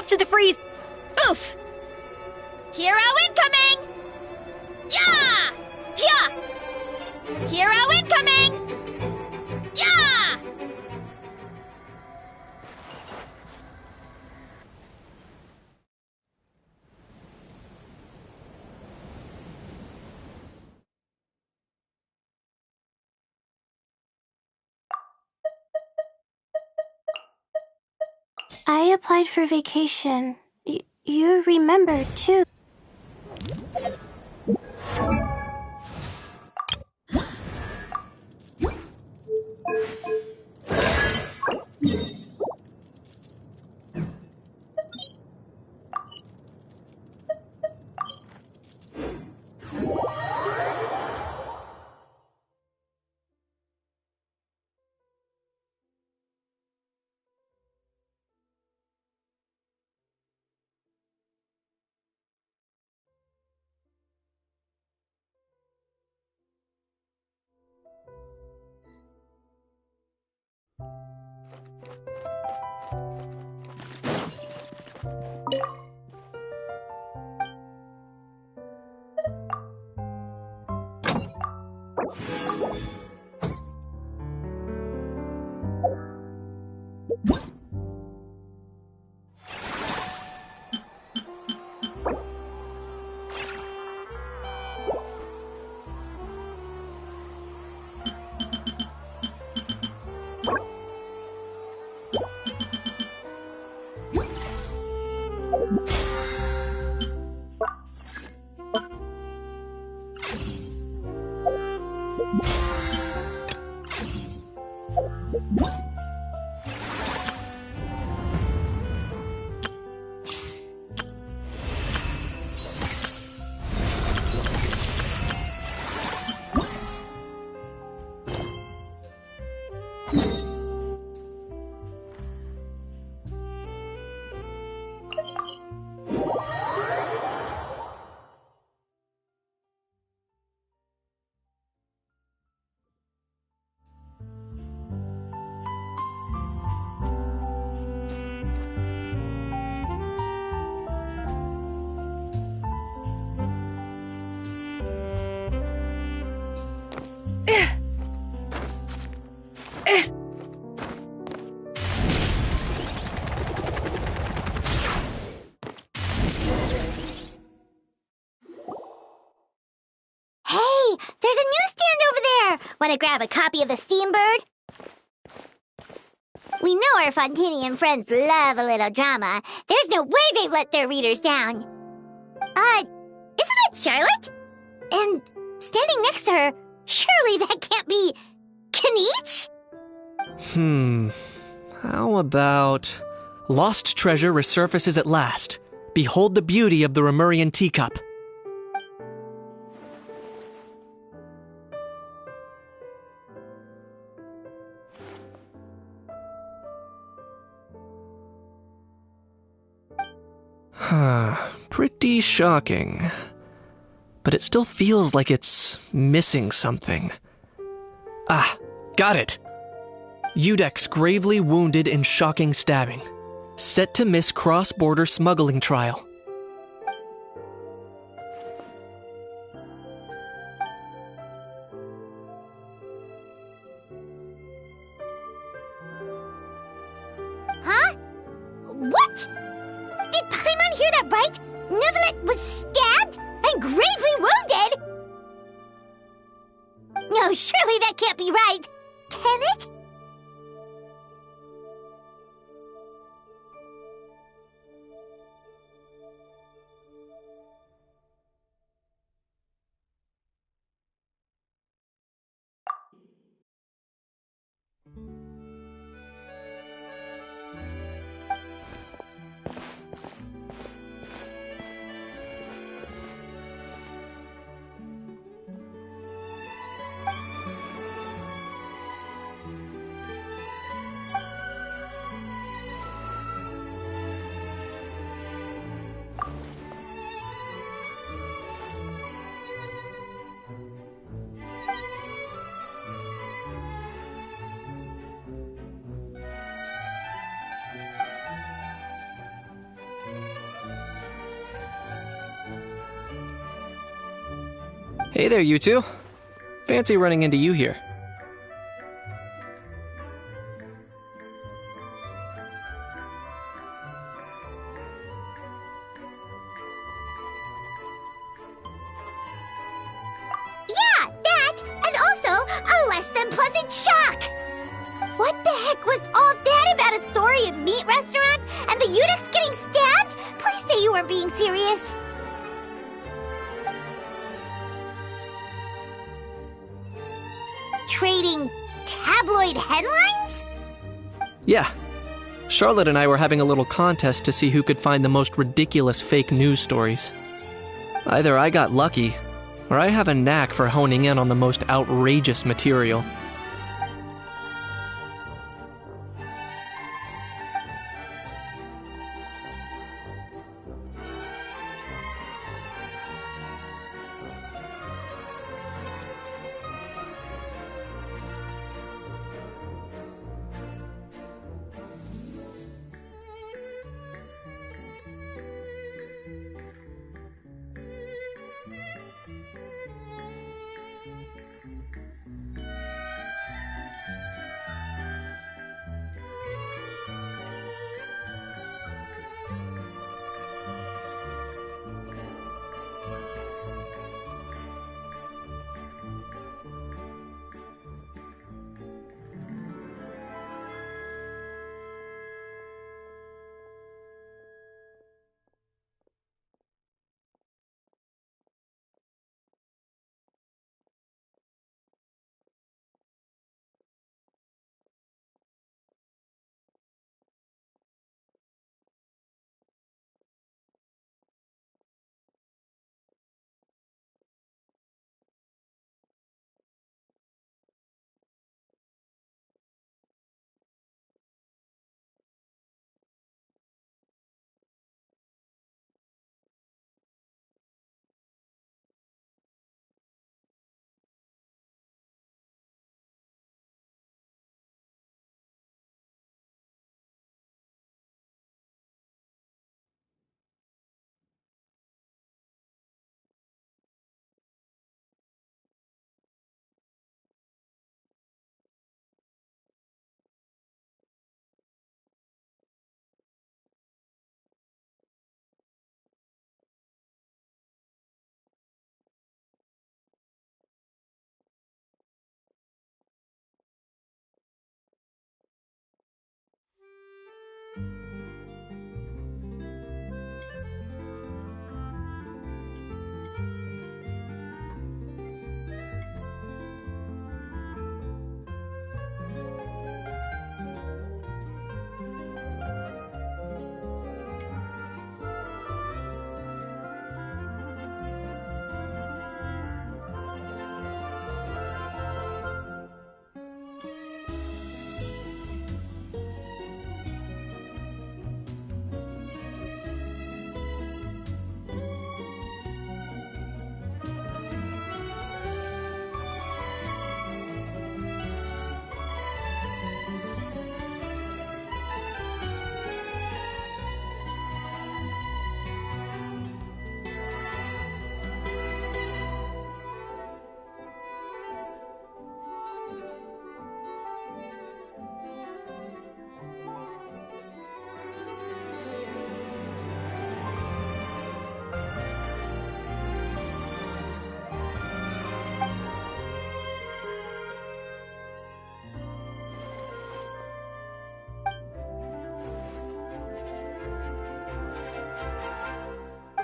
off to the freeze! Oof! Hero incoming! Yeah! Yeah! Hero incoming! Yeah! I applied for vacation. You remember, too. Hey, there's a newsstand over there! Wanna grab a copy of the Steambird? We know our Fontanian friends love a little drama. There's no way they'd let their readers down. Isn't that Charlotte? And standing next to her, surely that can't be Kaniche? How about... Lost treasure resurfaces at last. Behold the beauty of the Remurian teacup. Pretty shocking. But it still feels like it's missing something. Ah, got it! Udex gravely wounded in shocking stabbing. Set to miss cross-border smuggling trial. Huh? What? Did Paimon hear that right? Neuvillette was stabbed and gravely wounded? No, surely that can't be right. Can it? Hey there, you two. Fancy running into you here. Yeah, that, and also a less than pleasant shock! What the heck was all that about a Saurian meat restaurant and the eunuchs getting stabbed? Please say you weren't being serious. Trading tabloid headlines? Yeah. Charlotte and I were having a little contest to see who could find the most ridiculous fake news stories. Either I got lucky, or I have a knack for honing in on the most outrageous material.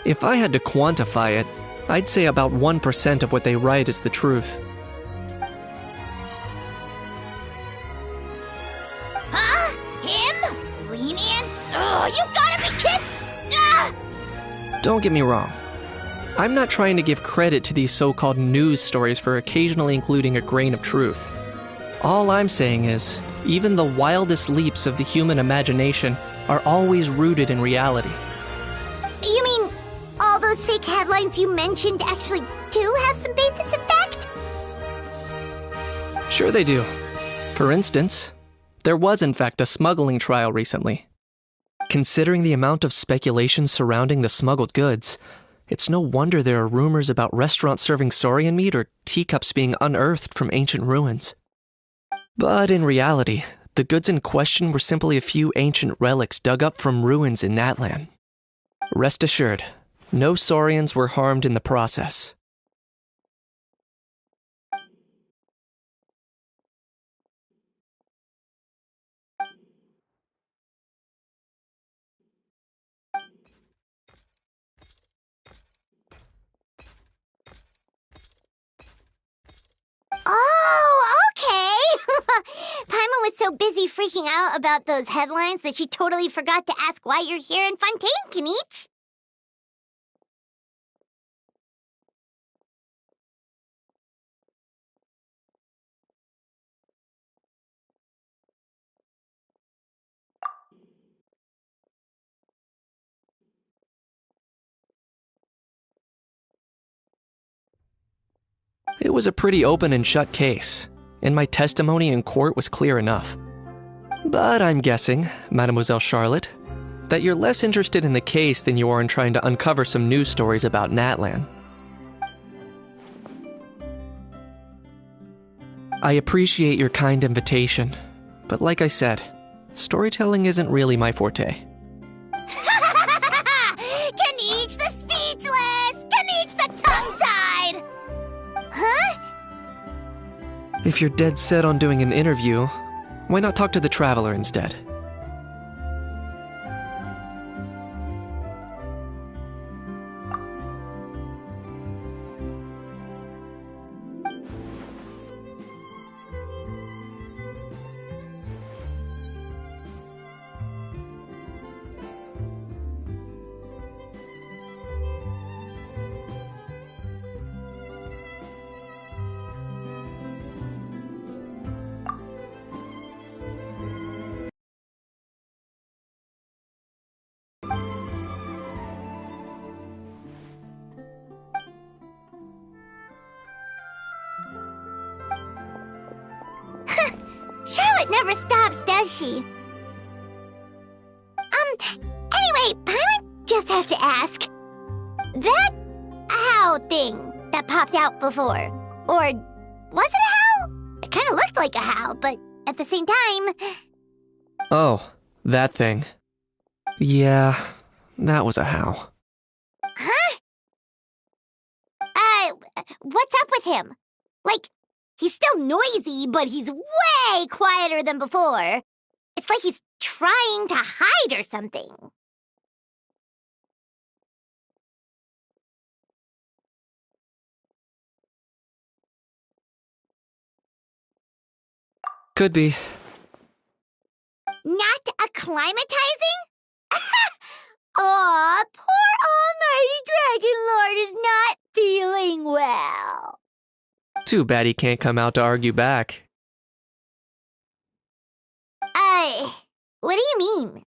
If I had to quantify it, I'd say about 1% of what they write is the truth. Huh? Him? Lenient? Oh, you gotta be kidding! Ah! Don't get me wrong. I'm not trying to give credit to these so-called news stories for occasionally including a grain of truth. All I'm saying is, even the wildest leaps of the human imagination are always rooted in reality. You mean all those fake headlines you mentioned actually do have some basis in fact? Sure they do. For instance, there was in fact a smuggling trial recently. Considering the amount of speculation surrounding the smuggled goods, It's no wonder there are rumors about restaurants serving saurian meat or teacups being unearthed from ancient ruins. But in reality, the goods in question were simply a few ancient relics dug up from ruins in Natlan. Rest assured, no saurians were harmed in the process. Oh, okay! Paimon was so busy freaking out about those headlines that she totally forgot to ask why you're here in Fontaine, Kinich. It was a pretty open and shut case, and my testimony in court was clear enough. But I'm guessing, Mademoiselle Charlotte, that you're less interested in the case than you are in trying to uncover some news stories about Natlan. I appreciate your kind invitation, but like I said, storytelling isn't really my forte. Kinich the speechless! Kinich the tongue-tied! Huh? If you're dead set on doing an interview, why not talk to the Traveler instead? Charlotte never stops, does she? Anyway, Paimon just has to ask. That how thing that popped out before, or was it a how? It kind of looked like a how, but at the same time... Oh, that thing. Yeah, that was a how. Huh? What's up with him? Like, he's still noisy, but he's way quieter than before. It's like he's trying to hide or something. Could be. Not acclimatizing? Aw, poor Almighty Dragon Lord is not feeling well. Too bad he can't come out to argue back. What do you mean?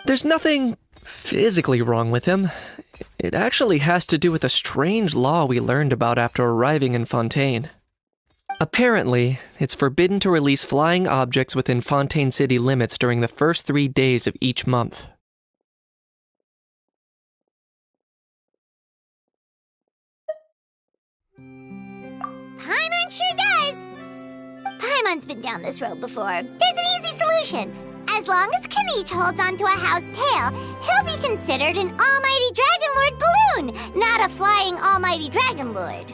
There's nothing physically wrong with him. It actually has to do with a strange law we learned about after arriving in Fontaine. Apparently, it's forbidden to release flying objects within Fontaine city limits during the first 3 days of each month. Paimon sure does. Paimon's been down this road before. There's an easy solution. As long as Kinich holds onto a house tail, he'll be considered an Almighty Dragon Lord balloon, not a flying Almighty Dragon Lord.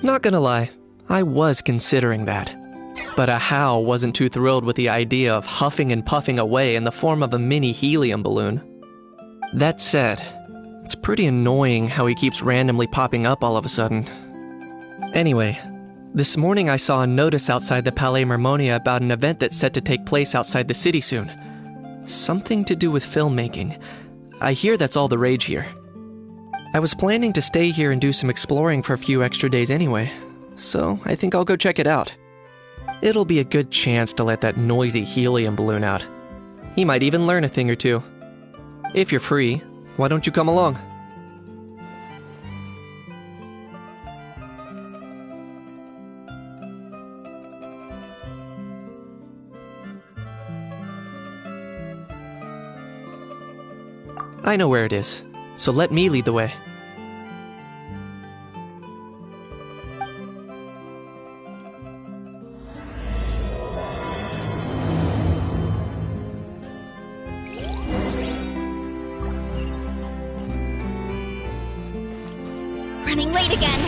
Not gonna lie, I was considering that. But a How wasn't too thrilled with the idea of huffing and puffing away in the form of a mini helium balloon. That said, it's pretty annoying how he keeps randomly popping up all of a sudden. Anyway, this morning I saw a notice outside the Palais Mermonia about an event that's set to take place outside the city soon. Something to do with filmmaking. I hear that's all the rage here. I was planning to stay here and do some exploring for a few extra days anyway, so I think I'll go check it out. It'll be a good chance to let that noisy helium balloon out. He might even learn a thing or two. If you're free, why don't you come along? I know where it is, so let me lead the way. running late again.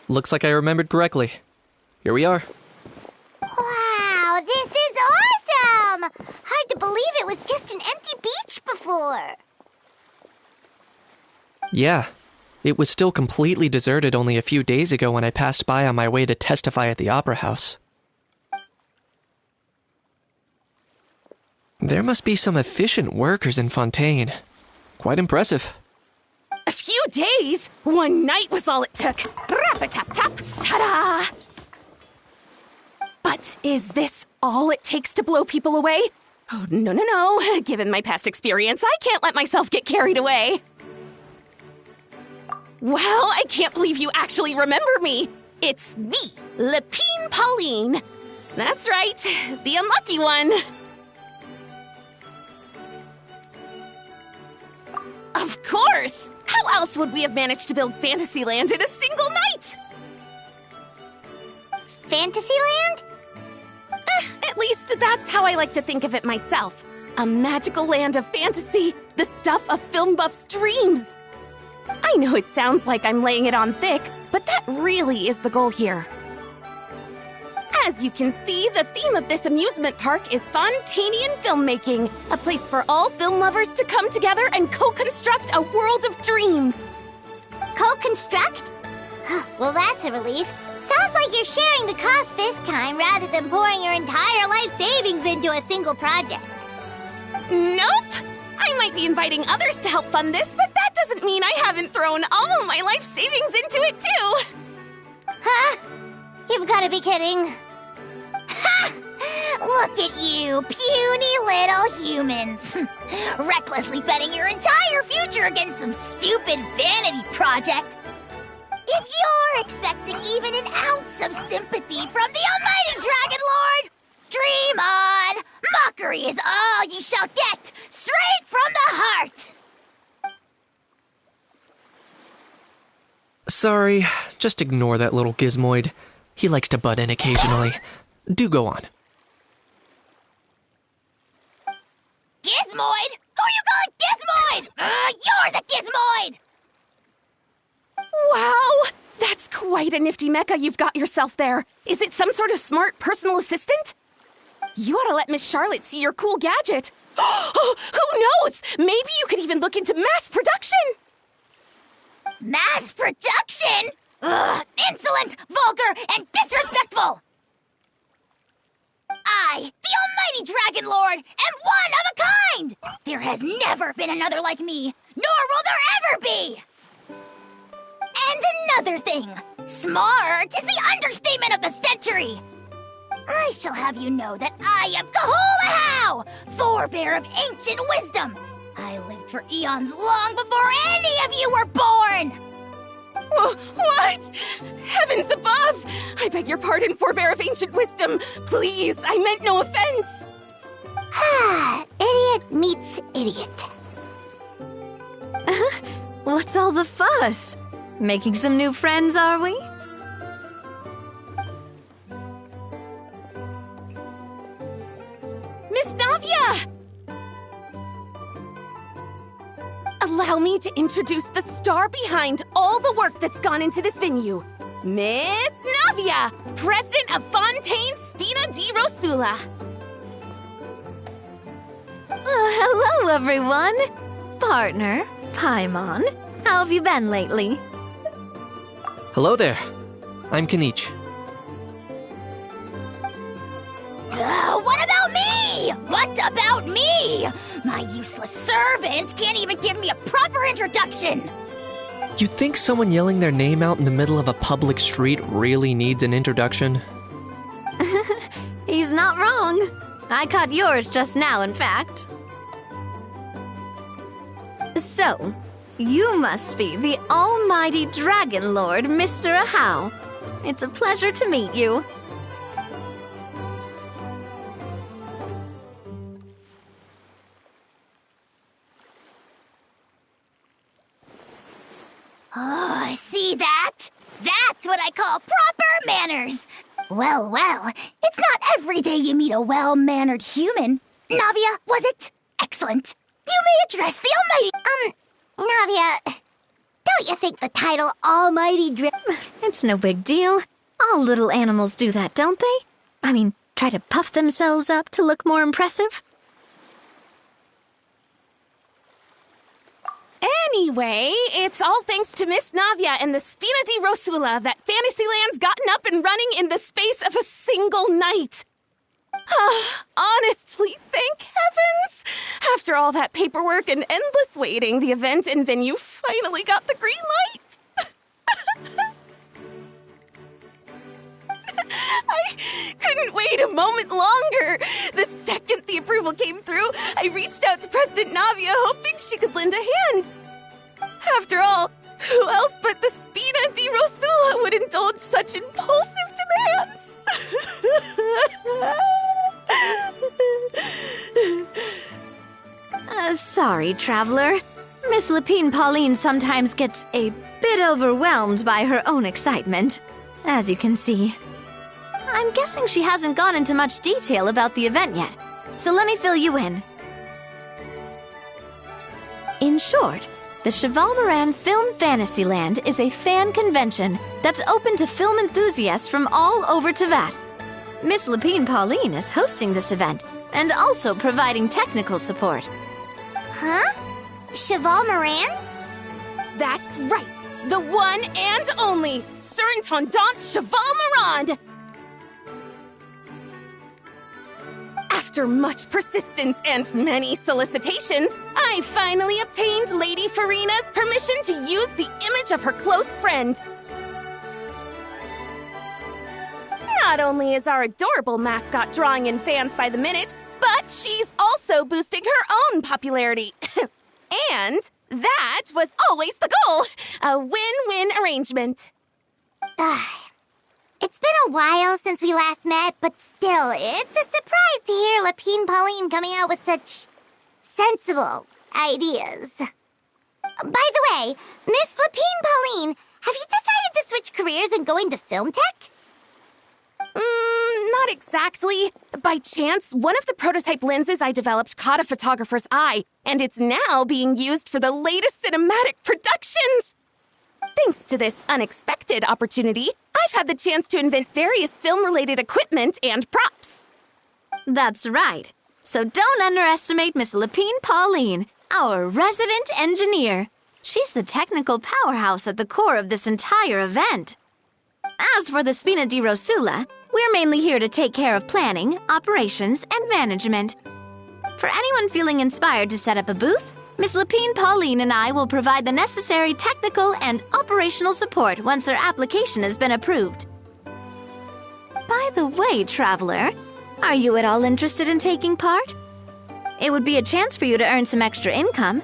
Looks like I remembered correctly. Here we are. Wow, this is awesome! Hard to believe it was just an empty beach before. Yeah, it was still completely deserted only a few days ago when I passed by on my way to testify at the Opera House. There must be some efficient workers in Fontaine. Quite impressive. A few days? One night was all it took. Rap-a-tap-tap, ta-da! But is this all it takes to blow people away? Oh, no. Given my past experience, I can't let myself get carried away. Well, I can't believe you actually remember me. It's me, Lepine Pauline. That's right, the unlucky one. Of course! How else would we have managed to build Fantasyland in a single night? Fantasyland? At least that's how I like to think of it myself. A magical land of fantasy, the stuff of film buffs' dreams. I know it sounds like I'm laying it on thick, but that really is the goal here. As you can see, the theme of this amusement park is Fontainian filmmaking, a place for all film lovers to come together and co-construct a world of dreams. Co-construct? Well, that's a relief. Sounds like you're sharing the cost this time rather than pouring your entire life savings into a single project. Nope! I might be inviting others to help fund this, but that doesn't mean I haven't thrown all of my life savings into it too! Huh? You've got to be kidding. Ha! Look at you, puny little humans. Recklessly betting your entire future against some stupid vanity project. If you're expecting even an ounce of sympathy from the almighty Dragon Lord, dream on! Mockery is all you shall get, straight from the heart! Sorry, just ignore that little gizmoid. He likes to butt in occasionally. Do go on. Gizmoid? Who you calling Gizmoid? You're the Gizmoid! Wow! That's quite a nifty mecha you've got yourself there. Is it some sort of smart personal assistant? You ought to let Miss Charlotte see your cool gadget. Who knows? Maybe you could even look into mass production! Mass production? Ugh, insolent, vulgar, and disrespectful! I, the almighty Dragon Lord, am one of a kind! There has never been another like me, nor will there ever be! And another thing, smart is the understatement of the century! I shall have you know that I am Kahulahau, forebear of ancient wisdom! I lived for eons long before any of you were born! What? Heavens above! I beg your pardon, forebear of ancient wisdom. Please, I meant no offense. Idiot meets idiot. What's all the fuss? Making some new friends, are we? Miss Navia! Allow me to introduce the star behind all the work that's gone into this venue. Miss Navia, president of Fontaine Spina di Rosula. Hello, everyone. Partner, Paimon, how have you been lately? Hello there. I'm Kanich. What about me? What about me? My useless servant can't even give me a proper introduction. You think someone yelling their name out in the middle of a public street really needs an introduction? He's not wrong. I caught yours just now, in fact. So, You must be the almighty Dragon Lord, Mr. Ahau. It's a pleasure to meet you. Oh, see that? That's what I call proper manners. Well, well, it's not every day you meet a well-mannered human. Navia, was it? Excellent. You may address the almighty... Navia, don't you think the title Almighty It's no big deal. All little animals do that, don't they? I mean, try to puff themselves up to look more impressive. Anyway, it's all thanks to Miss Navia and the Spina di Rosula that Fantasyland's gotten up and running in the space of a single night. Honestly, thank heavens! After all that paperwork and endless waiting, the event and venue finally got the green light. I couldn't wait a moment longer. The second the approval came through, I reached out to President Navia, hoping she could lend a hand. After all, who else but the Spina di Rosula would indulge such impulsive demands? Sorry, Traveler. Miss Lapine Pauline sometimes gets a bit overwhelmed by her own excitement, as you can see. I'm guessing she hasn't gone into much detail about the event yet, so let me fill you in. In short, the Cheval Moran Film Fantasyland is a fan convention that's open to film enthusiasts from all over Teyvat. Miss Lapine Pauline is hosting this event and also providing technical support. Huh? Cheval Moran? That's right, the one and only Surintendant Cheval Moran! After much persistence and many solicitations, I finally obtained Lady Farina's permission to use the image of her close friend. Not only is our adorable mascot drawing in fans by the minute, but she's also boosting her own popularity. And that was always the goal, a win-win arrangement. It's been a while since we last met, but still, it's a surprise to hear Lapine Pauline coming out with such sensible ideas. By the way, Miss Lapine Pauline, have you decided to switch careers and go into film tech? Not exactly. By chance, one of the prototype lenses I developed caught a photographer's eye, and it's now being used for the latest cinematic productions. Thanks to this unexpected opportunity, I've had the chance to invent various film-related equipment and props. That's right. So don't underestimate Miss Lapine Pauline, our resident engineer. She's the technical powerhouse at the core of this entire event. As for the Spina di Rosula, we're mainly here to take care of planning, operations, and management. For anyone feeling inspired to set up a booth, Miss Lapine Pauline and I will provide the necessary technical and operational support once her application has been approved. By the way, Traveler, are you at all interested in taking part? It would be a chance for you to earn some extra income.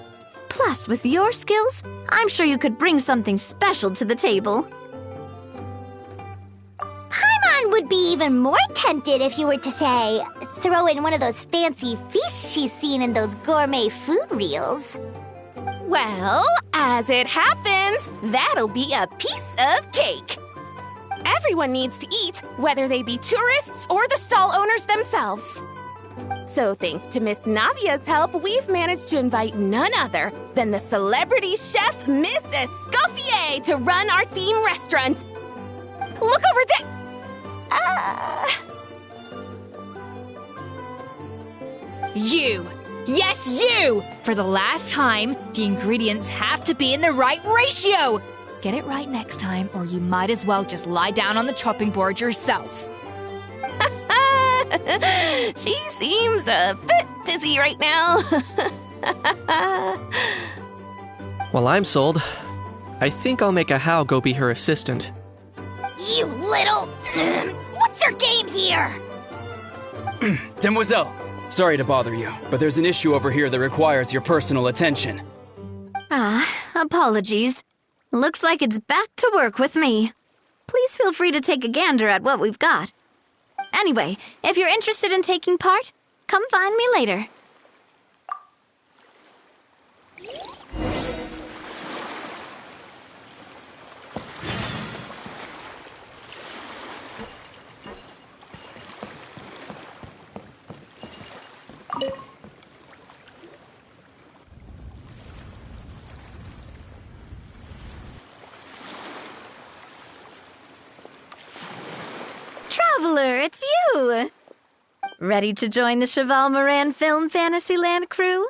Plus, with your skills, I'm sure you could bring something special to the table. Paimon would be even more tempted if you were to, say, throw in one of those fancy feasts she's seen in those gourmet food reels. Well, as it happens, that'll be a piece of cake. Everyone needs to eat, whether they be tourists or the stall owners themselves. So thanks to Miss Navia's help, we've managed to invite none other than the celebrity chef, Miss Escoffier, to run our theme restaurant. Look over there! You! Yes, you! For the last time, the ingredients have to be in the right ratio! Get it right next time, or you might as well just lie down on the chopping board yourself. She seems a bit busy right now. Well, I'm sold. I think I'll make Ahau go be her assistant. You little... What's your game here? Demoiselle, sorry to bother you, but there's an issue over here that requires your personal attention. Apologies. Looks like it's back to work with me. Please feel free to take a gander at what we've got. Anyway, if you're interested in taking part, come find me later. Traveler, it's you! Ready to join the Cheval Moran Film Fantasyland crew?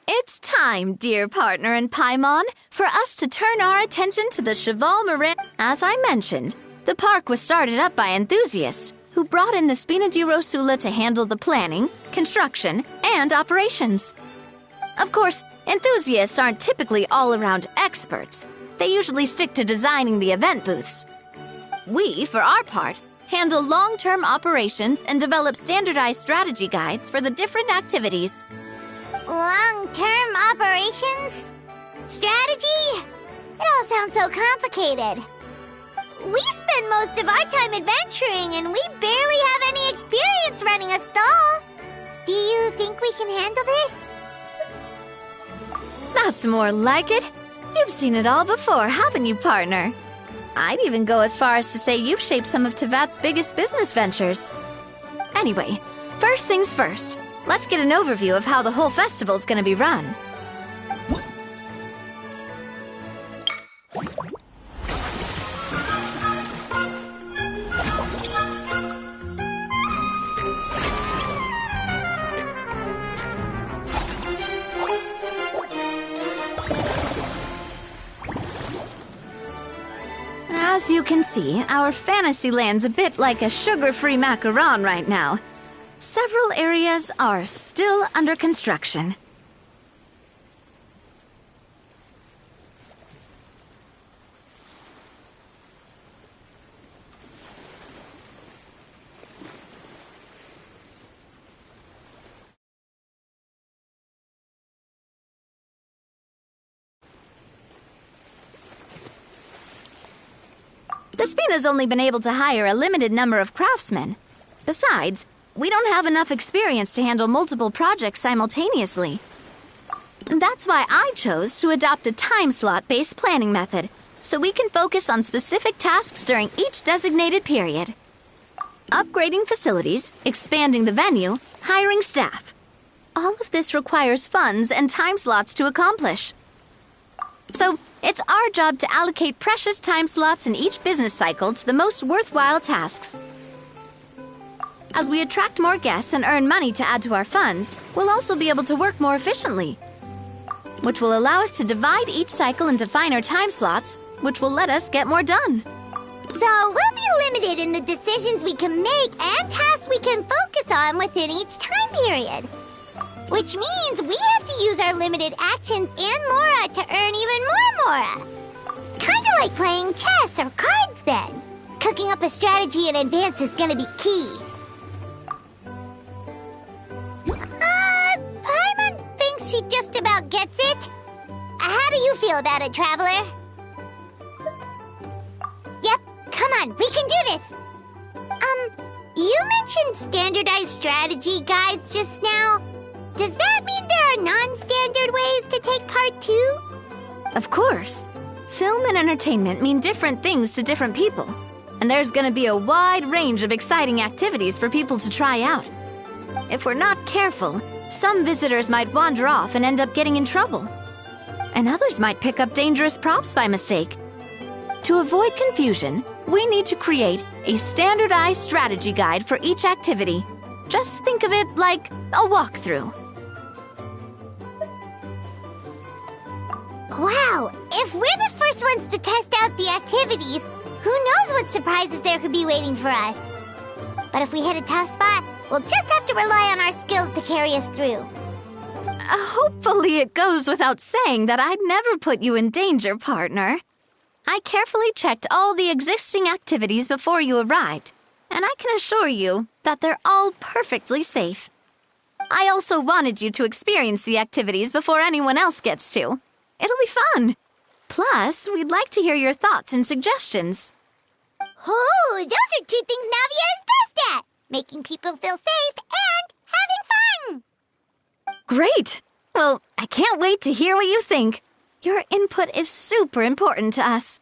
It's time, dear partner and Paimon, for us to turn our attention to the Cheval Moran. As I mentioned, the park was started up by enthusiasts who brought in the Spina di Rosula to handle the planning, construction, and operations. Of course, enthusiasts aren't typically all-around experts. They usually stick to designing the event booths. We, for our part, handle long-term operations and develop standardized strategy guides for the different activities. Long-term operations? Strategy? It all sounds so complicated. We spend most of our time adventuring and we barely have any experience running a stall. Do you think we can handle this? That's more like it. You've seen it all before, haven't you, partner? I'd even go as far as to say you've shaped some of Tevat's biggest business ventures. Anyway, first things first. Let's get an overview of how the whole festival's gonna be run. As you can see, our Fantasyland's a bit like a sugar-free macaron right now. Several areas are still under construction. The Spina's only been able to hire a limited number of craftsmen. Besides, we don't have enough experience to handle multiple projects simultaneously. That's why I chose to adopt a time slot-based planning method, so we can focus on specific tasks during each designated period. Upgrading facilities, expanding the venue, hiring staff. All of this requires funds and time slots to accomplish. So, it's our job to allocate precious time slots in each business cycle to the most worthwhile tasks. As we attract more guests and earn money to add to our funds, we'll also be able to work more efficiently, which will allow us to divide each cycle into finer time slots, which will let us get more done. So we'll be limited in the decisions we can make and tasks we can focus on within each time period. Which means we have to use our limited actions and Mora to earn even more Mora. Kinda like playing chess or cards then. Cooking up a strategy in advance is gonna be key. Paimon thinks she just about gets it. How do you feel about it, Traveler? Yep, come on, we can do this. You mentioned standardized strategy guides just now. Does that mean there are non-standard ways to take part too? Of course. Film and entertainment mean different things to different people, and there's gonna be a wide range of exciting activities for people to try out. If we're not careful, some visitors might wander off and end up getting in trouble, and others might pick up dangerous props by mistake. To avoid confusion, we need to create a standardized strategy guide for each activity. Just think of it like a walkthrough. Wow, if we're the first ones to test out the activities, who knows what surprises there could be waiting for us. But if we hit a tough spot, we'll just have to rely on our skills to carry us through. Hopefully it goes without saying that I'd never put you in danger, partner. I carefully checked all the existing activities before you arrived, and I can assure you that they're all perfectly safe. I also wanted you to experience the activities before anyone else gets to. It'll be fun. Plus, we'd like to hear your thoughts and suggestions. Oh, those are two things Navia is best at. Making people feel safe and having fun. Great! Well, I can't wait to hear what you think. Your input is super important to us.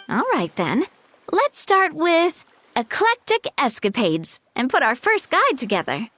All right, then. Let's start with Eclectic Escapades and put our first guide together.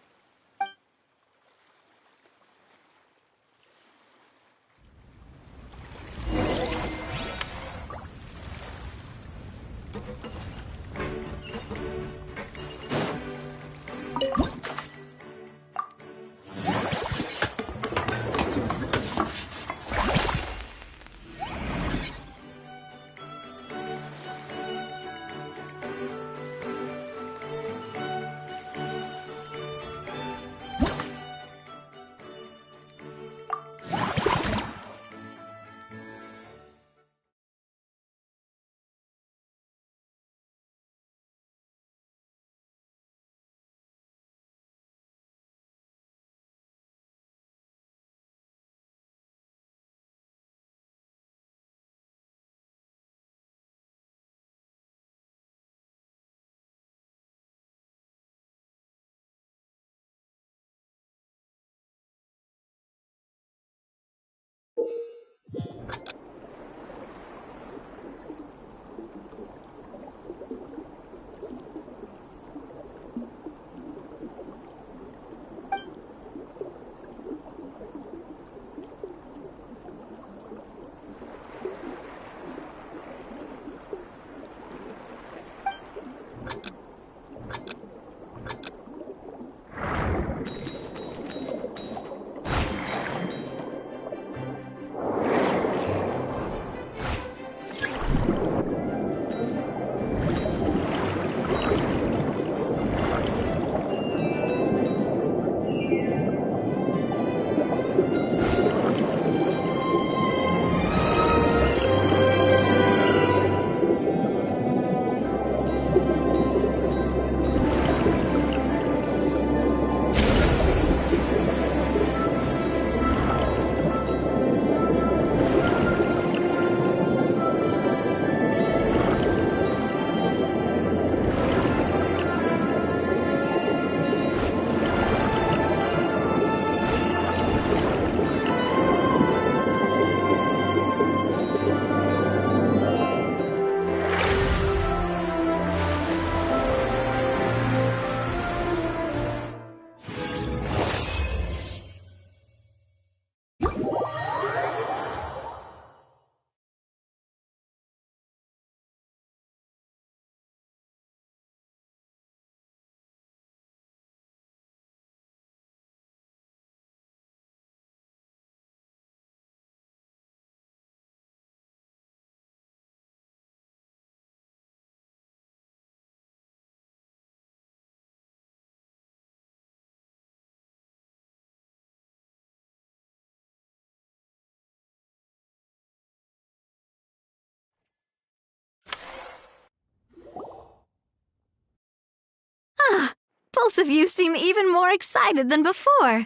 Both of you seem even more excited than before.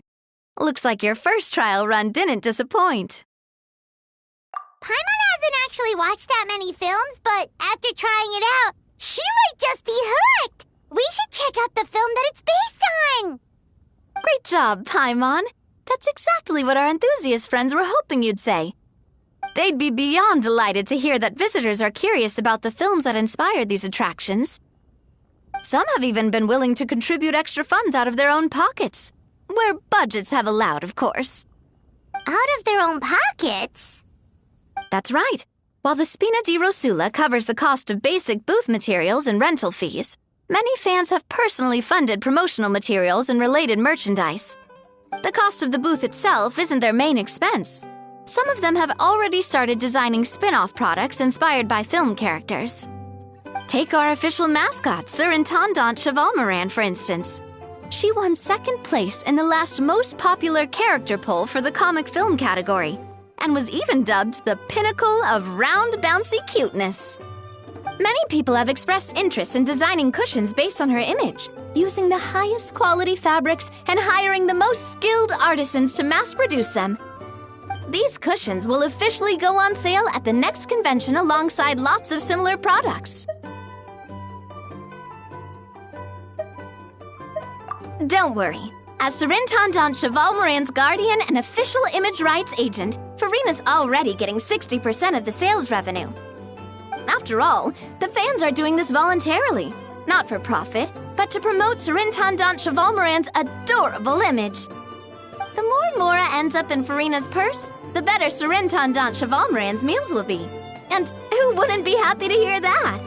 Looks like your first trial run didn't disappoint. Paimon hasn't actually watched that many films, but after trying it out, she might just be hooked. We should check out the film that it's based on. Great job, Paimon. That's exactly what our enthusiast friends were hoping you'd say. They'd be beyond delighted to hear that visitors are curious about the films that inspired these attractions. Some have even been willing to contribute extra funds out of their own pockets. Where budgets have allowed, of course. Out of their own pockets? That's right. While the Spina di Rosula covers the cost of basic booth materials and rental fees, many fans have personally funded promotional materials and related merchandise. The cost of the booth itself isn't their main expense. Some of them have already started designing spin-off products inspired by film characters. Take our official mascot, Sir Intendant Chevalmoran, for instance. She won second place in the last most popular character poll for the comic film category, and was even dubbed the pinnacle of round bouncy cuteness. Many people have expressed interest in designing cushions based on her image, using the highest quality fabrics and hiring the most skilled artisans to mass produce them. These cushions will officially go on sale at the next convention alongside lots of similar products. Don't worry. As Surintendant Cheval Moran's guardian and official image rights agent, Farina's already getting 60% of the sales revenue. After all, the fans are doing this voluntarily, not for profit, but to promote Surintendant Cheval Moran's adorable image. The more Mora ends up in Farina's purse, the better Surintendant Cheval Moran's meals will be. And who wouldn't be happy to hear that?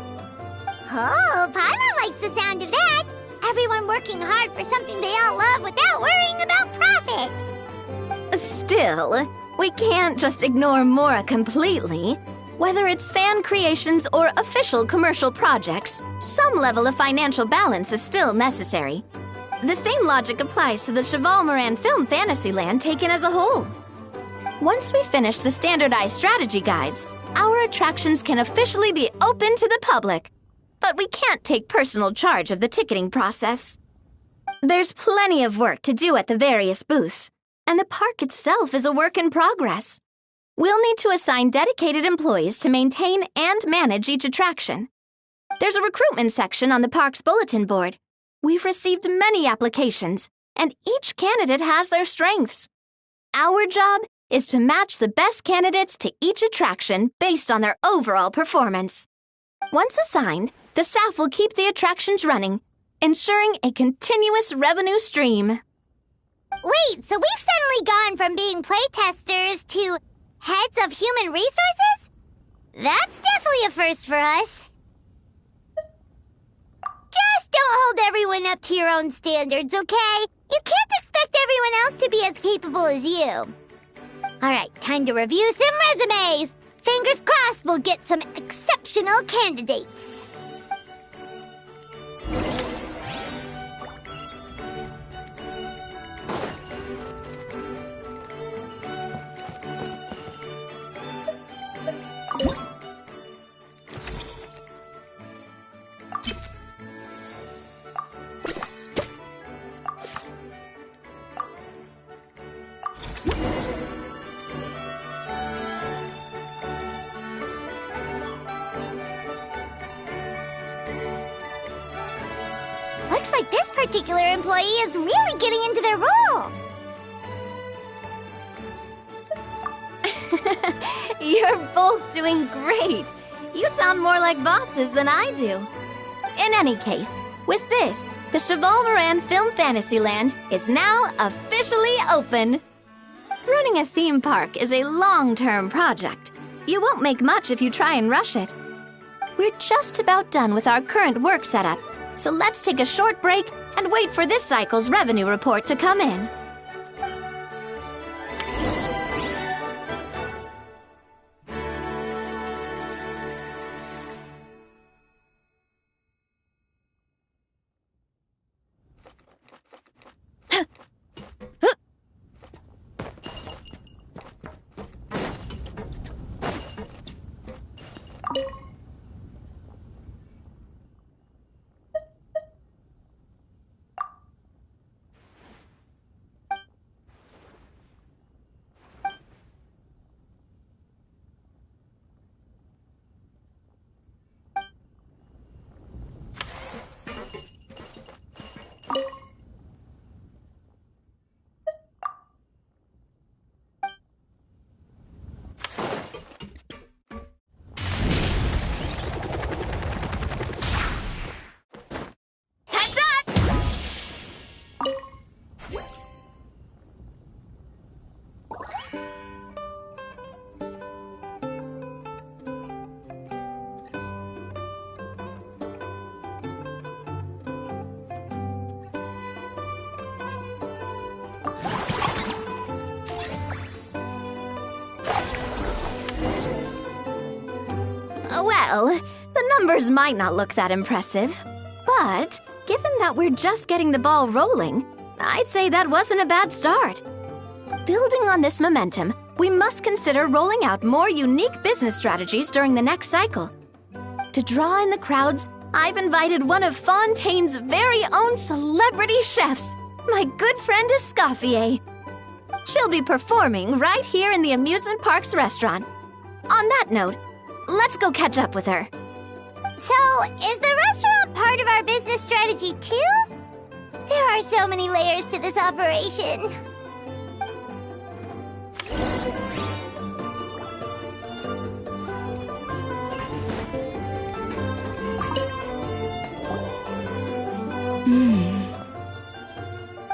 Oh, Paimon likes the sound of that. Everyone working hard for something they all love without worrying about profit. Still, we can't just ignore Mora completely. Whether it's fan creations or official commercial projects, some level of financial balance is still necessary. The same logic applies to the Cheval Moran Film Fantasyland taken as a whole. Once we finish the standardized strategy guides, our attractions can officially be open to the public. But we can't take personal charge of the ticketing process. There's plenty of work to do at the various booths, and the park itself is a work in progress. We'll need to assign dedicated employees to maintain and manage each attraction. There's a recruitment section on the park's bulletin board. We've received many applications, and each candidate has their strengths. Our job is to match the best candidates to each attraction based on their overall performance. Once assigned, the staff will keep the attractions running, ensuring a continuous revenue stream. Wait, so we've suddenly gone from being playtesters to heads of human resources? That's definitely a first for us. Just don't hold everyone up to your own standards, okay? You can't expect everyone else to be as capable as you. All right, time to review some resumes. Fingers crossed we'll get some exceptional candidates. Looks like this particular employee is really getting into their role. You're both doing great. You sound more like bosses than I do. In any case, with this, the Cheval Moran Film Fantasyland is now officially open. Running a theme park is a long-term project. You won't make much if you try and rush it. We're just about done with our current work setup, so let's take a short break and wait for this cycle's revenue report to come in. Well, the numbers might not look that impressive, but given that we're just getting the ball rolling, I'd say that wasn't a bad start. Building on this momentum, we must consider rolling out more unique business strategies during the next cycle. To draw in the crowds, I've invited one of Fontaine's very own celebrity chefs, my good friend Escoffier. She'll be performing right here in the amusement park's restaurant. On that note, let's go catch up with her. So, is the restaurant part of our business strategy too? There are so many layers to this operation.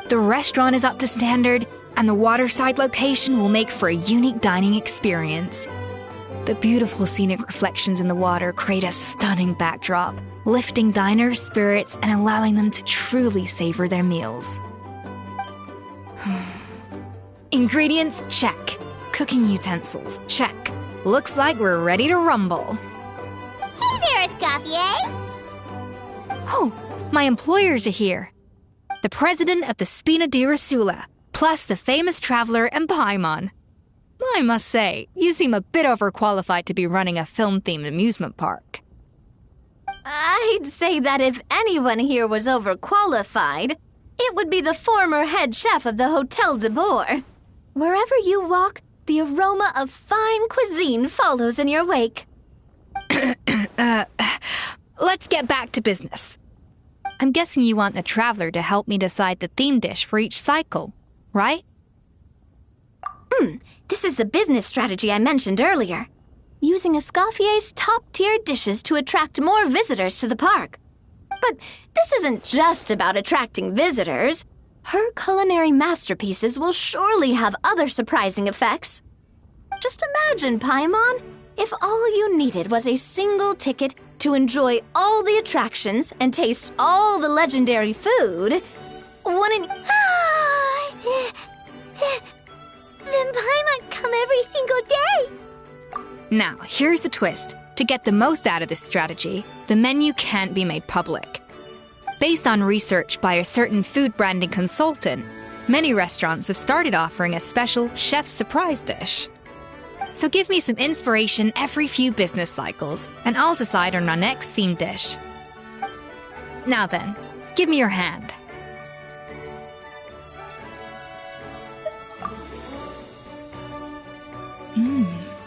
The restaurant is up to standard, and the waterside location will make for a unique dining experience. The beautiful scenic reflections in the water create a stunning backdrop, lifting diners' spirits and allowing them to truly savor their meals. Ingredients, check. Cooking utensils, check. Looks like we're ready to rumble. Hey there, Escoffier! Oh, my employers are here. The president of the Spina di Rosula, plus the famous traveler and Paimon. I must say, you seem a bit overqualified to be running a film-themed amusement park. I'd say that if anyone here was overqualified, it would be the former head chef of the Hotel de Bourg. Wherever you walk, the aroma of fine cuisine follows in your wake. Let's get back to business. I'm guessing you want the traveler to help me decide the theme dish for each cycle, right? This is the business strategy I mentioned earlier. Using Escoffier's top-tier dishes to attract more visitors to the park. But this isn't just about attracting visitors. Her culinary masterpieces will surely have other surprising effects. Just imagine, Paimon, if all you needed was a single ticket to enjoy all the attractions and taste all the legendary food. Wouldn't... Then Paimon come every single day! Now, here's the twist. To get the most out of this strategy, the menu can't be made public. Based on research by a certain food branding consultant, many restaurants have started offering a special chef surprise dish. So give me some inspiration every few business cycles, and I'll decide on our next theme dish. Now then, give me your hand.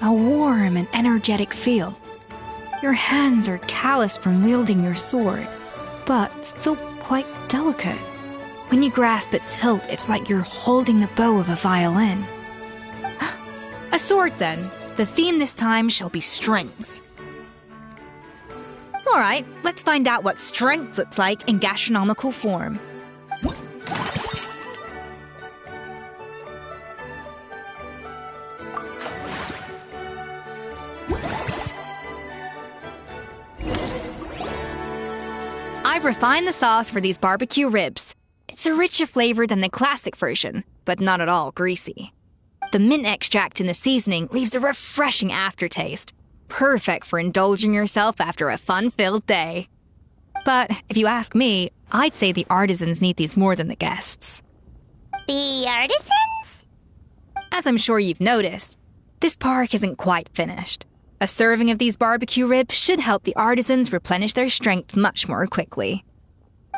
A warm and energetic feel. Your hands are calloused from wielding your sword, but still quite delicate. When you grasp its hilt, it's like you're holding the bow of a violin. A sword, then. The theme this time shall be strength. All right, let's find out what strength looks like in gastronomical form. I've refined the sauce for these barbecue ribs. It's a richer flavor than the classic version, but not at all greasy. The mint extract in the seasoning leaves a refreshing aftertaste, perfect for indulging yourself after a fun-filled day. But if you ask me, I'd say the artisans need these more than the guests. The artisans? As I'm sure you've noticed, this park isn't quite finished. A serving of these barbecue ribs should help the artisans replenish their strength much more quickly.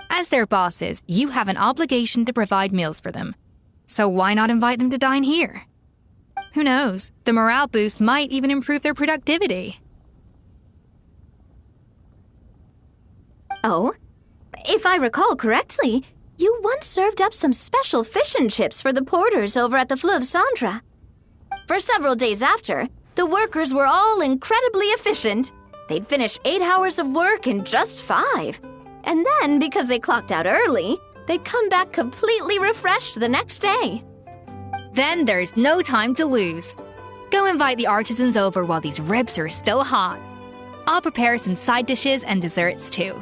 As their bosses, you have an obligation to provide meals for them. So why not invite them to dine here? Who knows? The morale boost might even improve their productivity. Oh, if I recall correctly, you once served up some special fish and chips for the porters over at the Fleuve Centre. For several days after, the workers were all incredibly efficient. They'd finish 8 hours of work in just 5. And then, because they clocked out early, they'd come back completely refreshed the next day. Then there's no time to lose. Go invite the artisans over while these ribs are still hot. I'll prepare some side dishes and desserts too.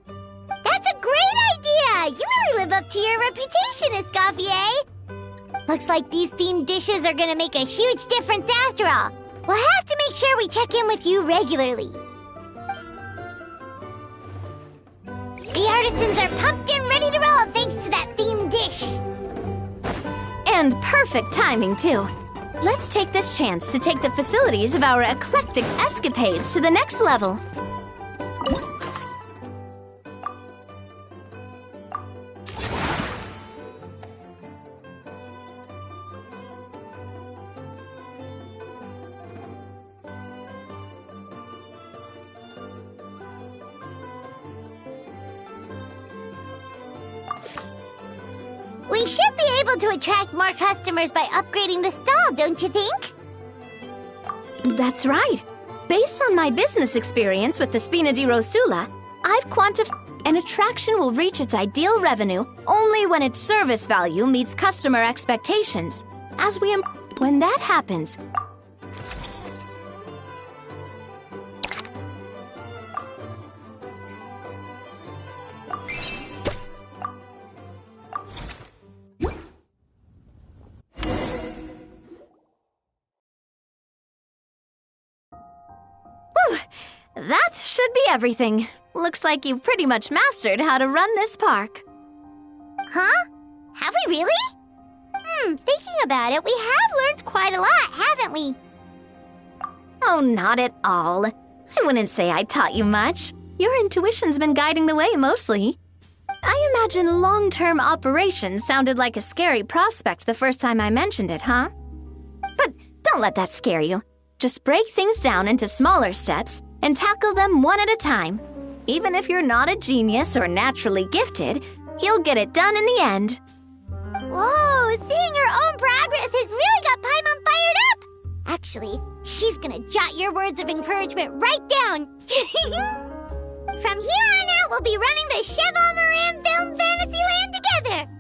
That's a great idea! You really live up to your reputation, Escoffier! Looks like these themed dishes are gonna make a huge difference after all. We'll have to make sure we check in with you regularly. The artisans are pumped and ready to roll thanks to that themed dish. And perfect timing, too. Let's take this chance to take the facilities of our eclectic escapades to the next level. We should be able to attract more customers by upgrading the stall, don't you think? That's right. Based on my business experience with the Spina di Rosula, I've quantified an attraction will reach its ideal revenue only when its service value meets customer expectations. When that happens, that should be everything. Looks like you've pretty much mastered how to run this park. Huh? Have we really? Thinking about it, we have learned quite a lot, haven't we? Oh, not at all. I wouldn't say I taught you much. Your intuition's been guiding the way mostly. I imagine long-term operations sounded like a scary prospect the first time I mentioned it, huh? But don't let that scare you. Just break things down into smaller steps and tackle them one at a time. Even if you're not a genius or naturally gifted, you'll get it done in the end. Whoa, seeing your own progress has really got Paimon fired up! Actually, she's gonna jot your words of encouragement right down. From here on out, we'll be running the Cheval Moran Film Fantasyland together!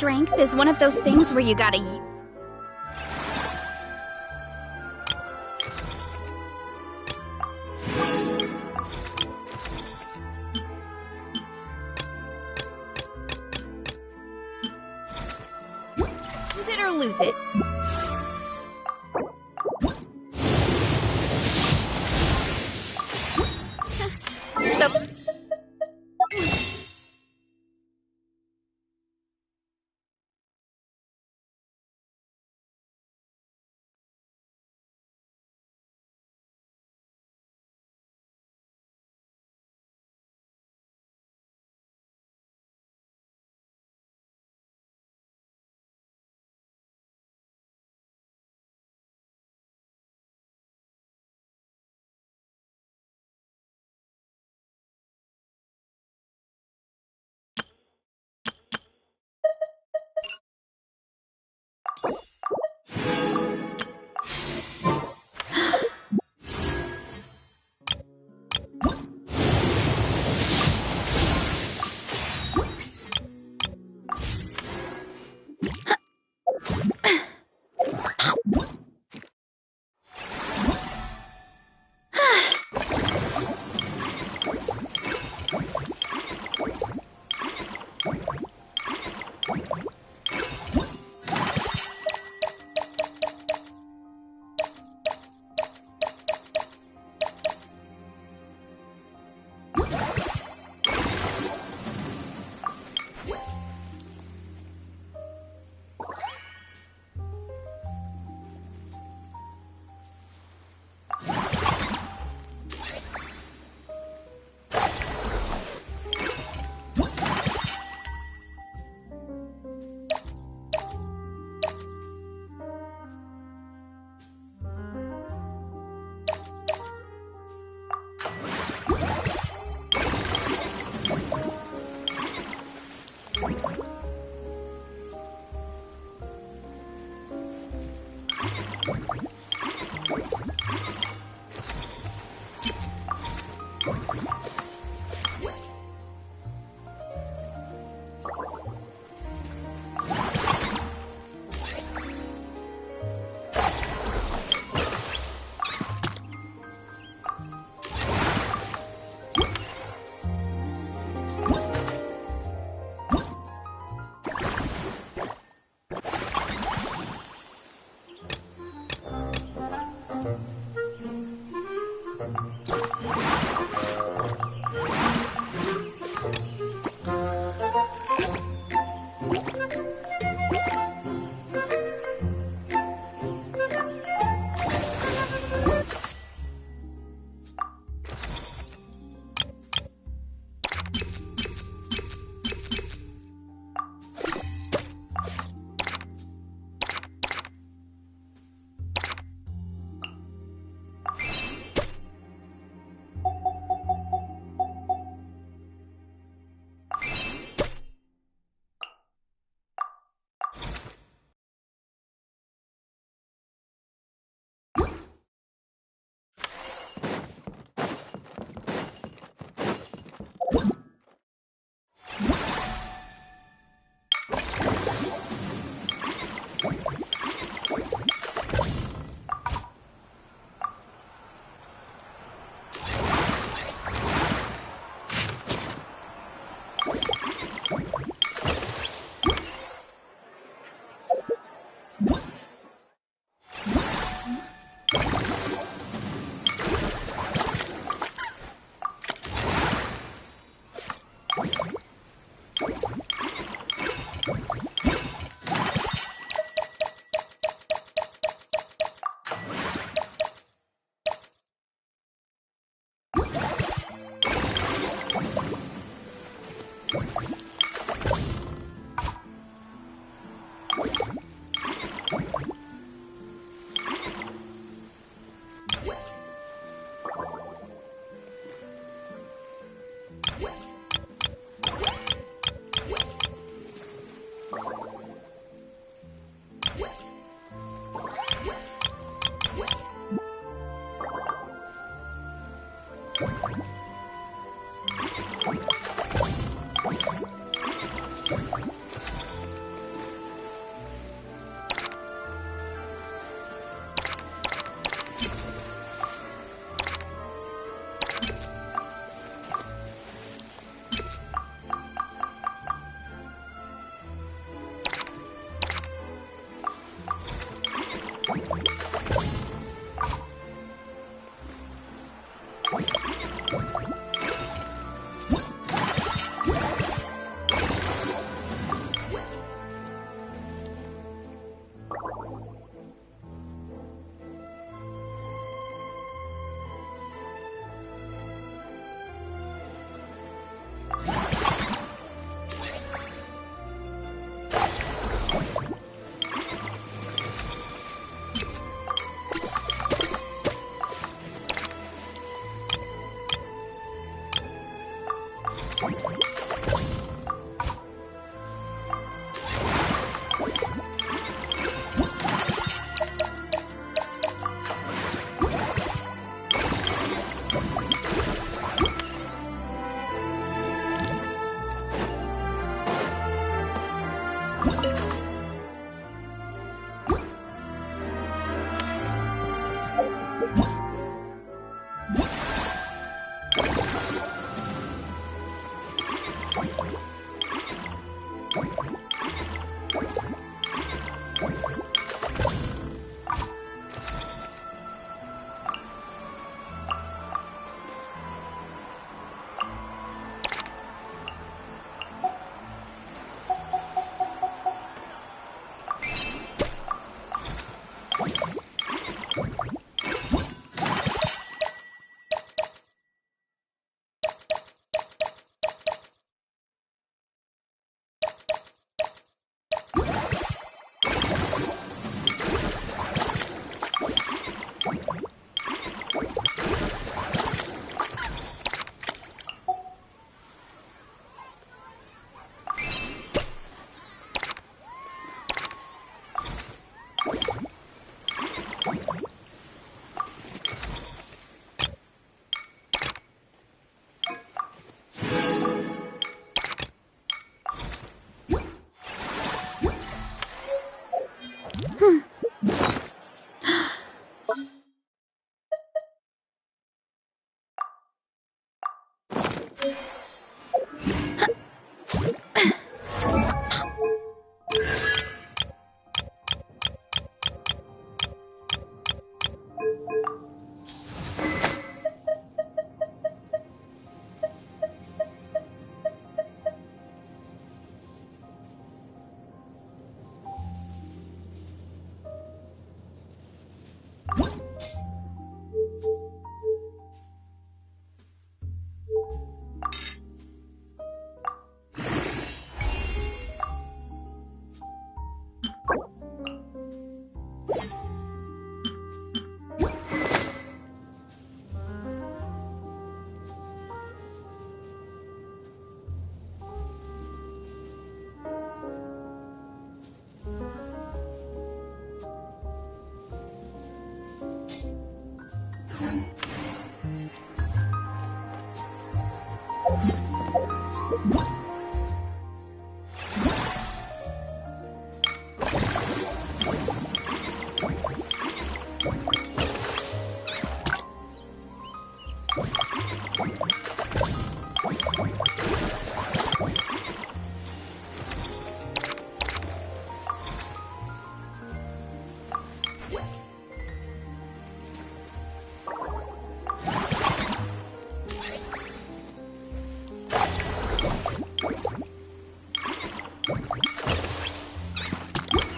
Strength is one of those things where you gotta lose it. So...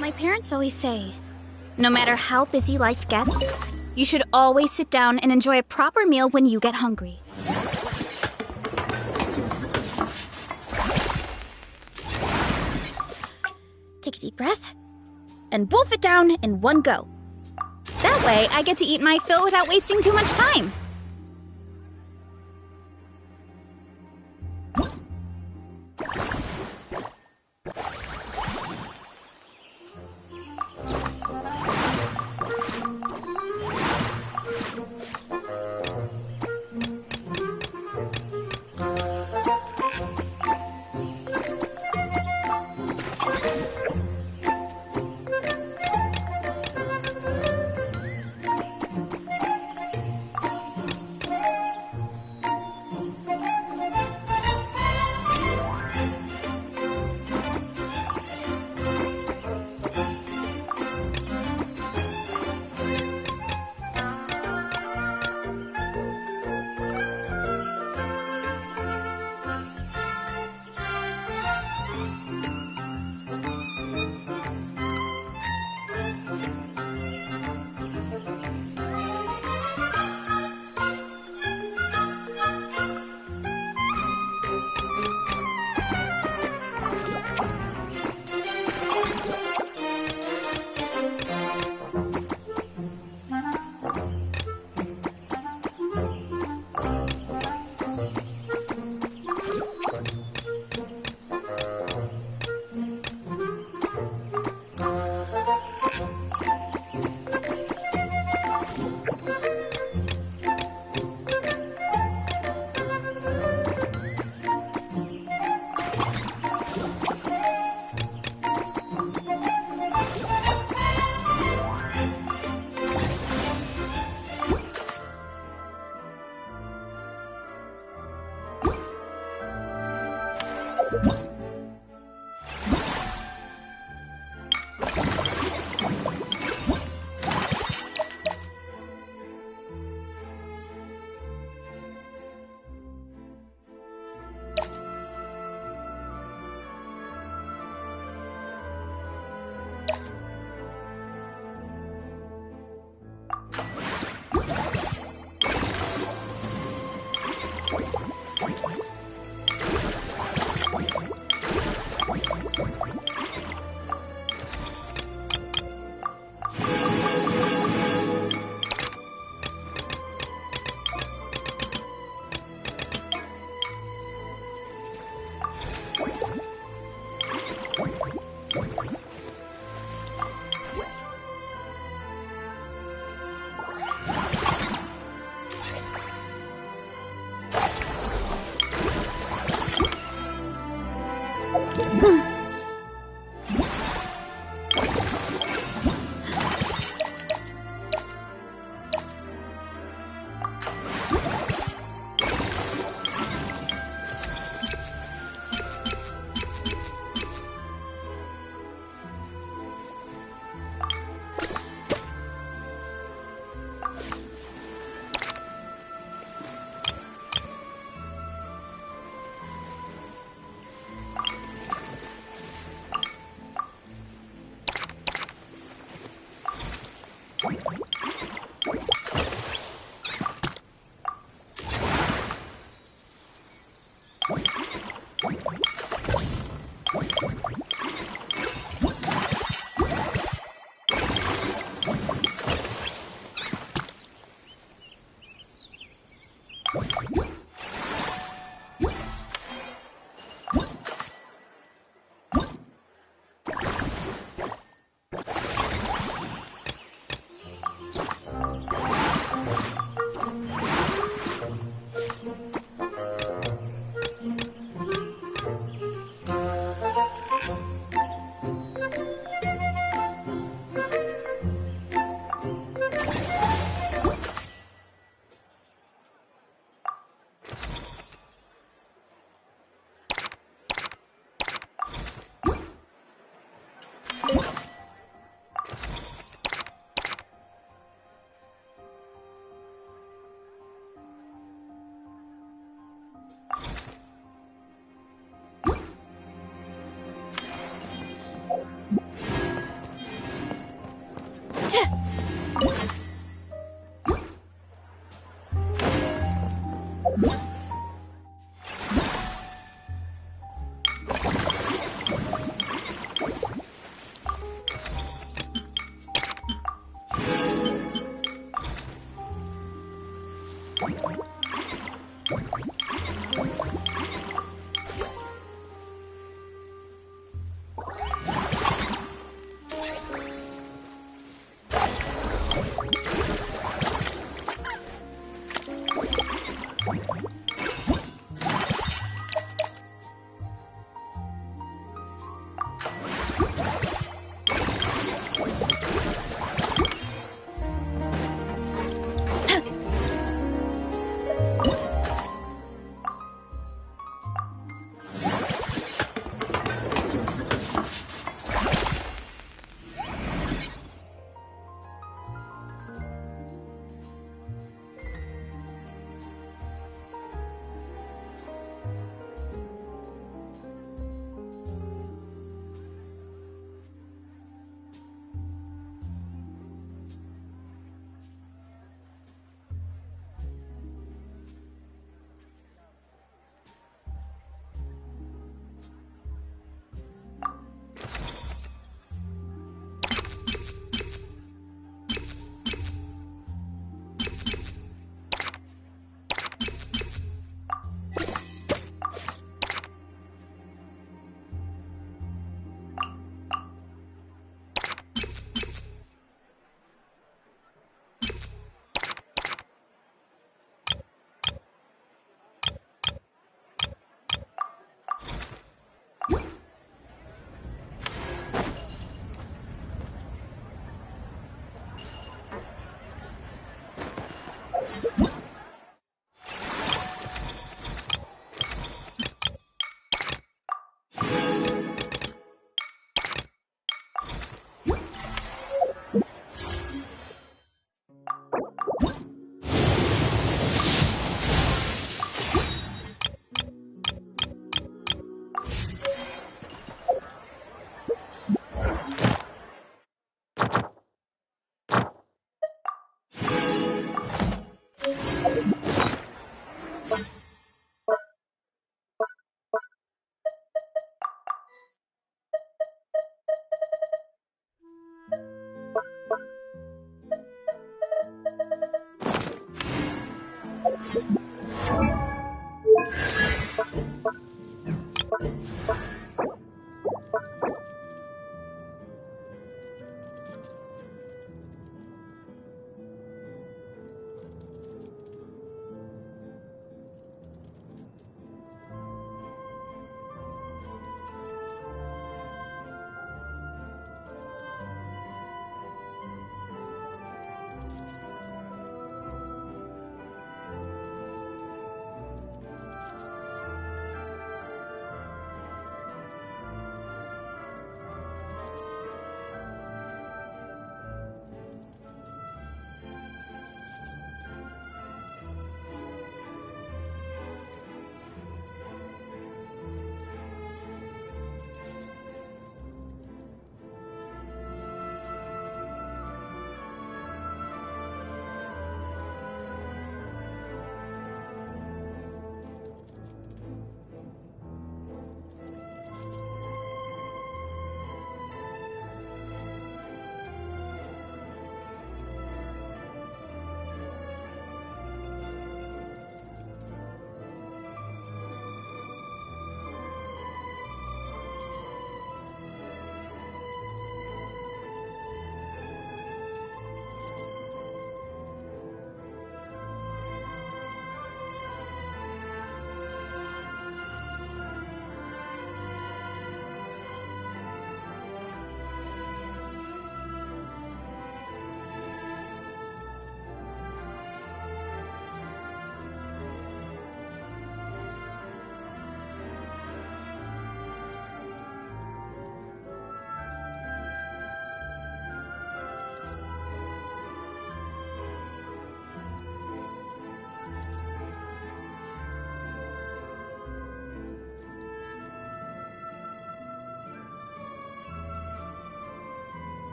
My parents always say, no matter how busy life gets, you should always sit down and enjoy a proper meal when you get hungry. Take a deep breath and wolf it down in one go. That way, I get to eat my fill without wasting too much time.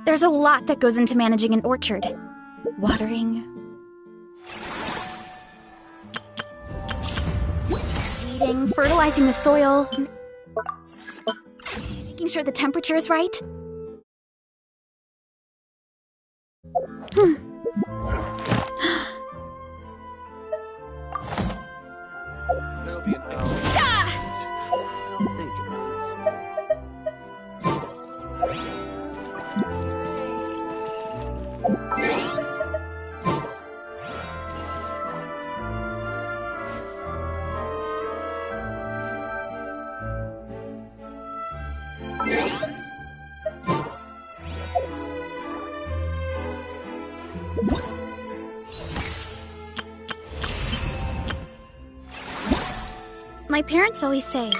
There's a lot that goes into managing an orchard. Watering, weeding, fertilizing the soil, making sure the temperature is right. There'll be an My parents always say,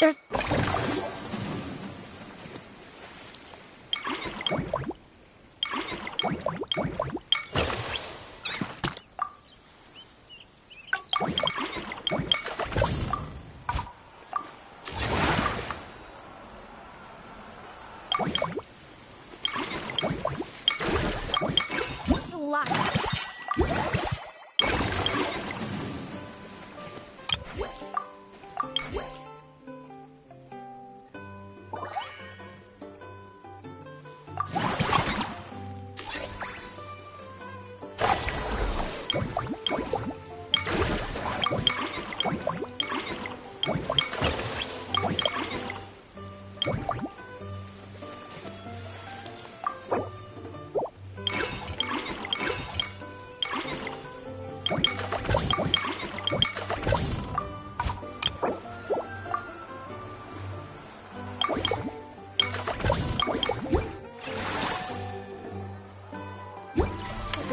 There's...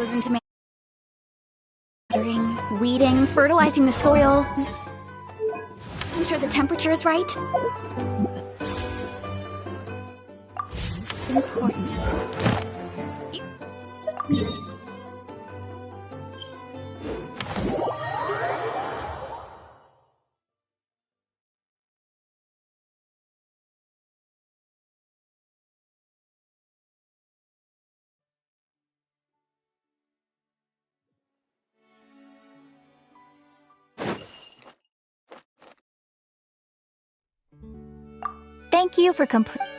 goes into watering, weeding, fertilizing the soil. Ensure the temperature is right. Most important. Thank you for complete.